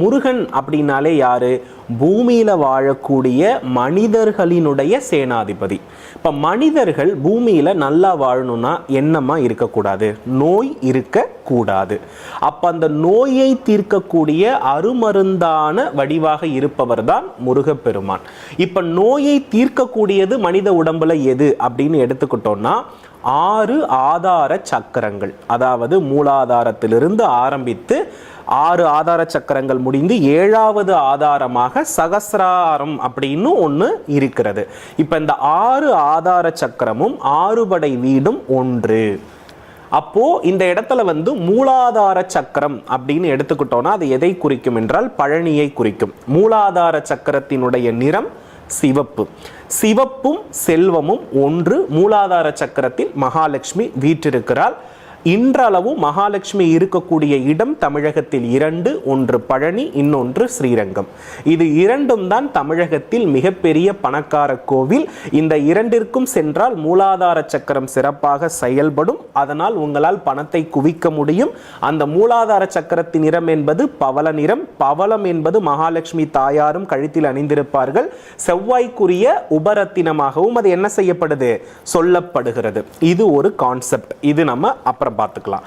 முருகன் அப்படின்னாலே யாரு? பூமியில வாழக்கூடிய மனிதர்களினுடைய சேனாதிபதி. இப்ப மனிதர்கள் பூமியில நல்லா வாழணும்னா என்னமா இருக்கக்கூடாது? நோய் இருக்கக்கூடாது. அப்ப அந்த நோயை தீர்க்கக்கூடிய அருமருந்தான வடிவாக இருப்பவர் தான் முருகப்பெருமான். இப்ப நோயை தீர்க்கக்கூடியது மனித உடம்புல எது அப்படின்னு எடுத்துக்கிட்டோம்னா 6 ஆதார சக்கரங்கள். அதாவது மூலாதாரத்திலிருந்து ஆரம்பித்து 6 ஆதார சக்கரங்கள் முடிந்து 7வது ஆதாரமாக சகசிராரம் அப்படின்னு ஒன்று இருக்கிறது. இப்போ இந்த 6 ஆதார சக்கரமும் 6 படை வீடும் ஒன்று. அப்போ இந்த இடத்துல மூலாதார சக்கரம் அப்படின்னு எடுத்துக்கிட்டோம்னா அது எதை குறிக்கும் என்றால் பழனியை குறிக்கும். மூலாதார சக்கரத்தினுடைய நிறம் சிவப்பு. சிவப்பும் செல்வமும் ஒன்று. மூலாதார சக்கரத்தில் மகாலட்சுமி வீற்றிருக்கிறாள். இன்றளவும் மகாலட்சுமி இருக்கக்கூடிய இடம் தமிழகத்தில் 2. ஒன்று பழனி, இன்னொன்று ஸ்ரீரங்கம். இது இரண்டும் தான் தமிழகத்தில் மிகப்பெரிய பணக்கார கோவில். இந்த இரண்டிற்கும் சென்றால் மூலாதார சக்கரம் சிறப்பாக செயல்படும். அதனால் உங்களால் பணத்தை குவிக்க முடியும். அந்த மூலாதார சக்கரத்தின் நிறம் என்பது பவள நிறம். பவளம் என்பது மகாலட்சுமி தாயாரும் கழுத்தில் அணிந்திருப்பார்கள். செவ்வாய்க்குரிய உபரத்தினமாகவும் அது என்ன செய்யப்படுது? சொல்லப்படுகிறது. இது ஒரு கான்செப்ட். இது நம்ம அப்புறம் பார்த்துக்கலாம்.